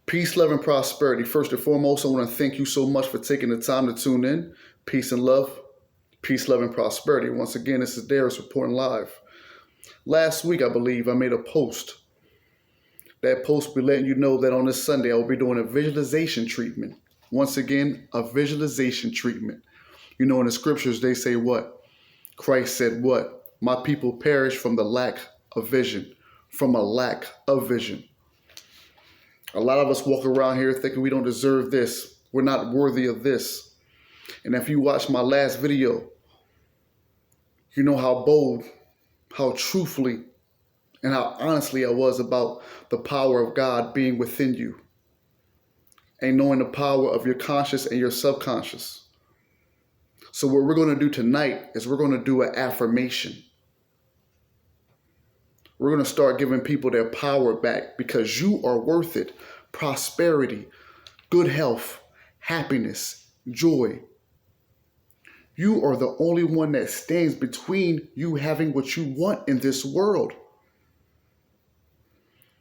Peace, love, and prosperity. First and foremost, I want to thank you so much for taking the time to tune in. Peace and love. Peace, love, and prosperity. Once again, this is Darius reporting live. Last week, I believe, I made a post. That post will be letting you know that on this Sunday, I will be doing a visualization treatment. Once again, a visualization treatment. You know, in the scriptures, they say what? Christ said what? My people perish from the lack of vision. From a lack of vision. A lot of us walk around here thinking we don't deserve this. We're not worthy of this. And if you watch my last video, you know how bold, how truthfully, and how honestly I was about the power of God being within you. And knowing the power of your conscious and your subconscious. So what we're going to do tonight is we're going to do an affirmation. We're going to start giving people their power back because you are worth it. Prosperity, good health, happiness, joy. You are the only one that stands between you having what you want in this world.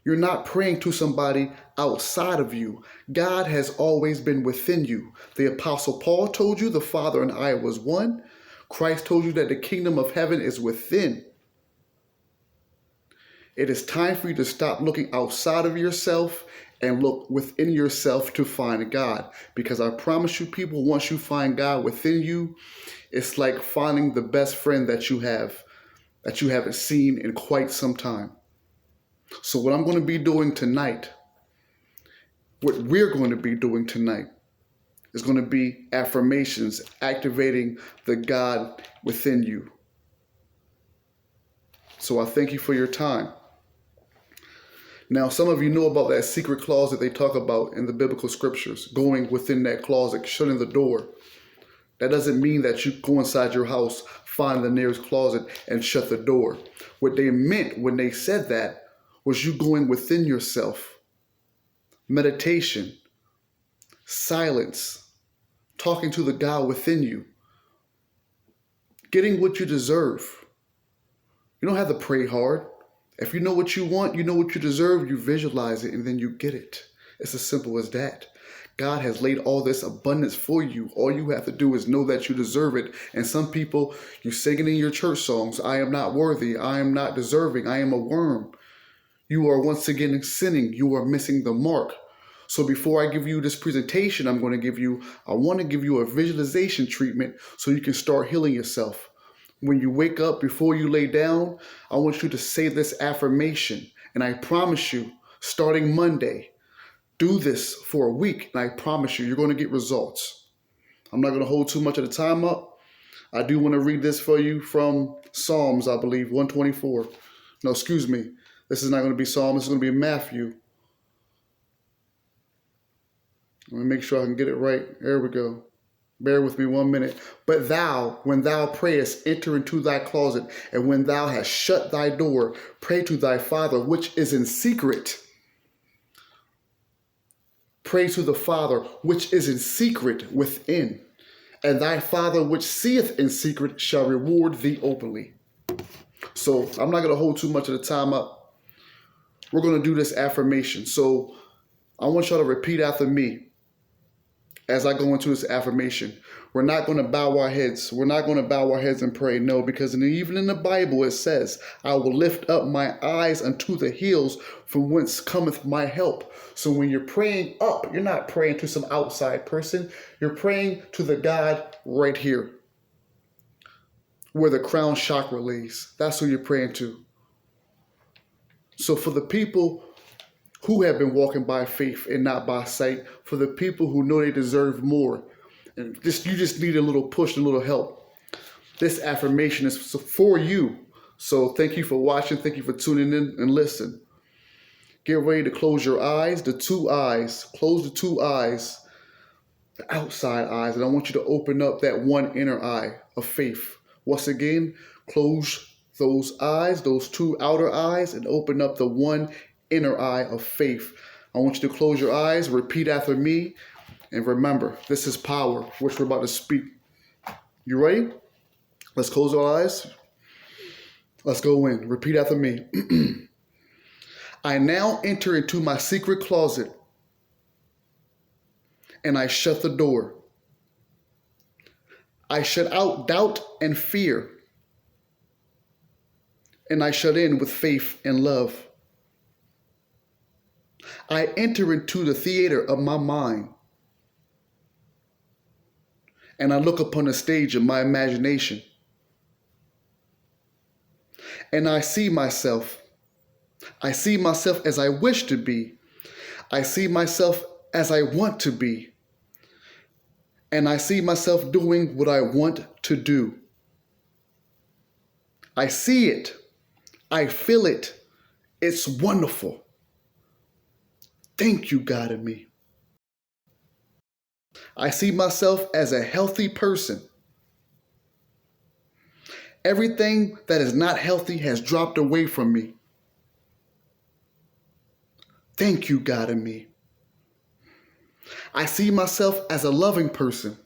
You're not praying to somebody outside of you. God has always been within you. The Apostle Paul told you the Father and I was one. Christ told you that the kingdom of heaven is within. It is time for you to stop looking outside of yourself and look within yourself to find God. Because I promise you, people, once you find God within you, it's like finding the best friend that you haven't seen in quite some time. So what I'm going to be doing tonight, what we're going to be doing tonight, is going to be affirmations, activating the God within you. So I thank you for your time. Now, some of you know about that secret closet they talk about in the biblical scriptures, going within that closet, shutting the door. That doesn't mean that you go inside your house, find the nearest closet, and shut the door. What they meant when they said that was you going within yourself. Meditation, silence, talking to the God within you, getting what you deserve. You don't have to pray hard. If you know what you want, you know what you deserve, you visualize it, and then you get it. It's as simple as that. God has laid all this abundance for you. All you have to do is know that you deserve it. And some people, you sing it in your church songs, I am not worthy, I am not deserving, I am a worm. You are once again sinning. You are missing the mark. So before I give you this presentation, I want to give you a visualization treatment so you can start healing yourself. When you wake up, before you lay down, I want you to say this affirmation. And I promise you, starting Monday, do this for a week. And I promise you, you're going to get results. I'm not going to hold too much of the time up. I do want to read this for you from Psalms, I believe, 124. No, excuse me. This is not going to be Psalm. This is going to be Matthew. Let me make sure I can get it right. There we go. Bear with me 1 minute. But thou, when thou prayest, enter into thy closet, and when thou hast shut thy door, pray to thy Father which is in secret. Pray to the Father which is in secret within, and thy Father which seeth in secret shall reward thee openly. So I'm not going to hold too much of the time up. We're going to do this affirmation. So I want y'all to repeat after me. As I go into this affirmation, we're not going to bow our heads. We're not going to bow our heads and pray. No, because even in the Bible, it says, I will lift up my eyes unto the hills from whence cometh my help. So when you're praying up, you're not praying to some outside person. You're praying to the God right here, where the crown chakra lays. That's who you're praying to. So for the people who have been walking by faith and not by sight, for the people who know they deserve more, and you just need a little push, a little help. This affirmation is for you. So thank you for watching. Thank you for tuning in and listen. Get ready to close your eyes, the two eyes. Close the two eyes, the outside eyes, and I want you to open up that one inner eye of faith. Once again, close those eyes, those two outer eyes, and open up the one inner eye of faith. I want you to close your eyes, repeat after me, and remember, this is power, which we're about to speak. You ready? Let's close our eyes. Let's go in. Repeat after me. I now enter into my secret closet and I shut the door. I shut out doubt and fear, and I shut in with faith and love. I enter into the theater of my mind, and I look upon the stage of my imagination, and I see myself. I see myself as I wish to be. I see myself as I want to be. And I see myself doing what I want to do. I see it. I feel it. It's wonderful. Thank you, God, in me. I see myself as a healthy person. Everything that is not healthy has dropped away from me. Thank you, God, in me. I see myself as a loving person.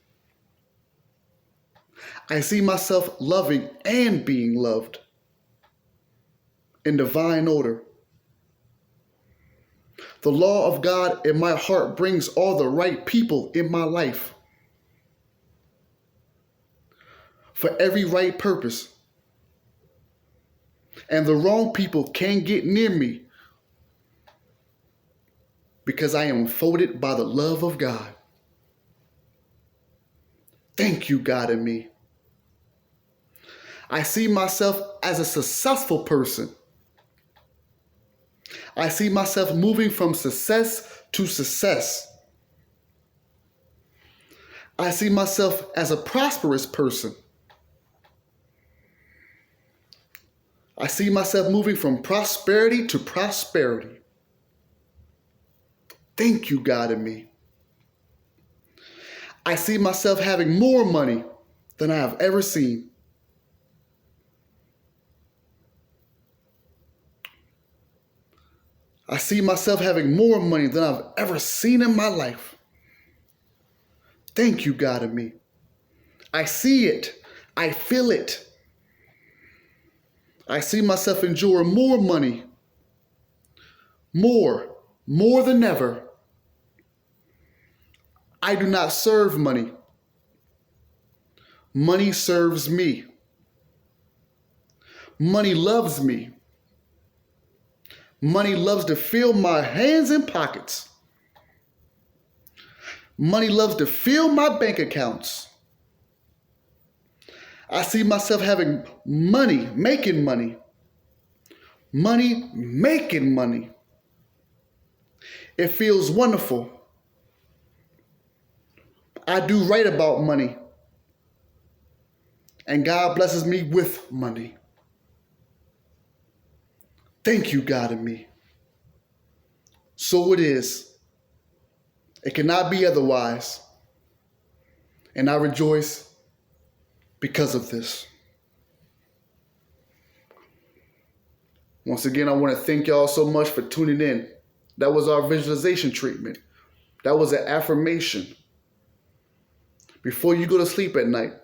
I see myself loving and being loved in divine order. The law of God in my heart brings all the right people in my life for every right purpose. And the wrong people can't get near me because I am enfolded by the love of God. Thank you, God, in me. I see myself as a successful person. I see myself moving from success to success. I see myself as a prosperous person. I see myself moving from prosperity to prosperity. Thank you, God, in me. I see myself having more money than I have ever seen. I see myself having more money than I've ever seen in my life. Thank you, God, in me. I see it. I feel it. I see myself enjoying more money. More than ever. I do not serve money. Money serves me. Money loves me. Money loves to fill my hands and pockets. Money loves to fill my bank accounts. I see myself having money, making money. Money, making money. It feels wonderful. I do right about money. And God blesses me with money. Thank you, God, in me. So it is. It cannot be otherwise. And I rejoice because of this. Once again, I want to thank y'all so much for tuning in. That was our visualization treatment. That was an affirmation. Before you go to sleep at night,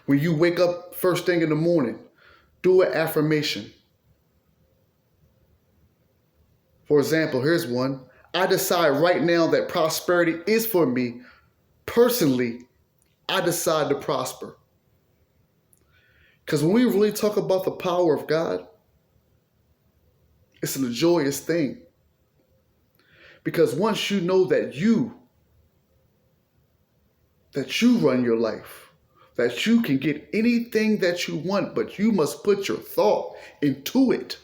when you wake up first thing in the morning, do an affirmation. For example, here's one. I decide right now that prosperity is for me. Personally, I decide to prosper. Because when we really talk about the power of God, it's a joyous thing. Because once you know that you run your life, that you can get anything that you want, but you must put your thought into it.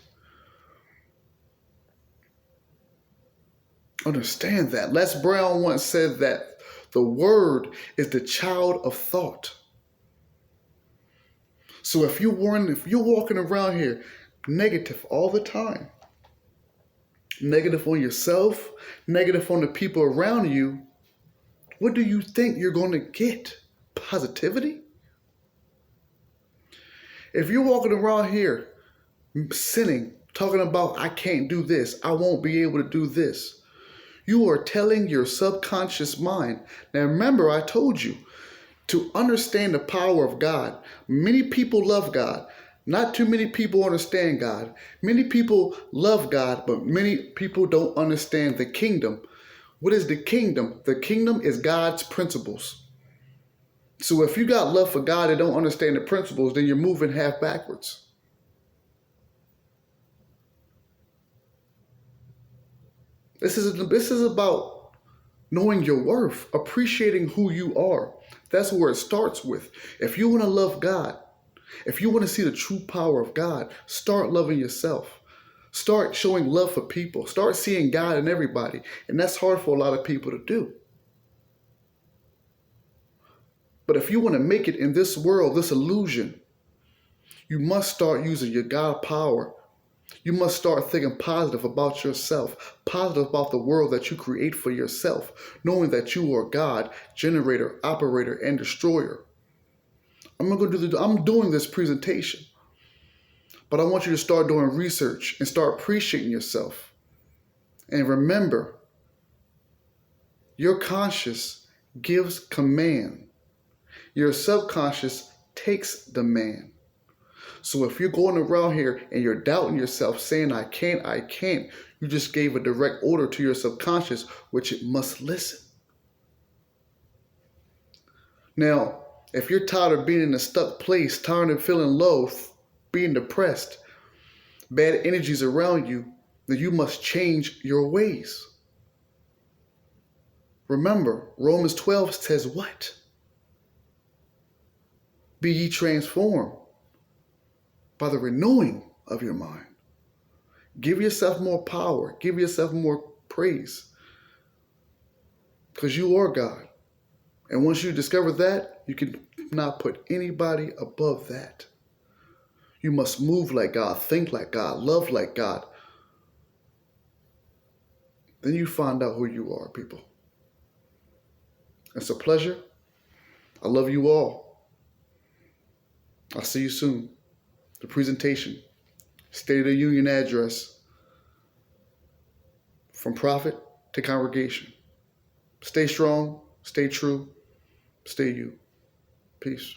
Understand that. Les Brown once said that the word is the child of thought. So if you're walking around here negative all the time, negative on yourself, negative on the people around you, what do you think you're going to get? Positivity? If you're walking around here sinning, talking about, I can't do this, I won't be able to do this, you are telling your subconscious mind. Now remember, I told you, to understand the power of God, many people love God. Not too many people understand God. Many people love God, but many people don't understand the kingdom. What is the kingdom? The kingdom is God's principles. So if you got love for God and don't understand the principles, then you're moving half backwards. This is about knowing your worth, appreciating who you are. That's where it starts with. If you want to love God, if you want to see the true power of God, start loving yourself. Start showing love for people. Start seeing God in everybody. And that's hard for a lot of people to do. But if you want to make it in this world, this illusion, you must start using your God power. You must start thinking positive about yourself, positive about the world that you create for yourself, knowing that you are God, generator, operator, and destroyer. I'm doing this presentation, but I want you to start doing research and start appreciating yourself. And remember, your conscious gives command. Your subconscious takes demand. So if you're going around here and you're doubting yourself, saying, I can't, you just gave a direct order to your subconscious, which it must listen. Now, if you're tired of being in a stuck place, tired of feeling low, being depressed, bad energies around you, then you must change your ways. Remember, Romans 12 says what? Be ye transformed by the renewing of your mind. Give yourself more power. Give yourself more praise. Because you are God. And once you discover that, you can not put anybody above that. You must move like God, think like God, love like God. Then you find out who you are, people. It's a pleasure. I love you all. I'll see you soon. The presentation, State of the Union address, from prophet to congregation. Stay strong, stay true, stay you. Peace.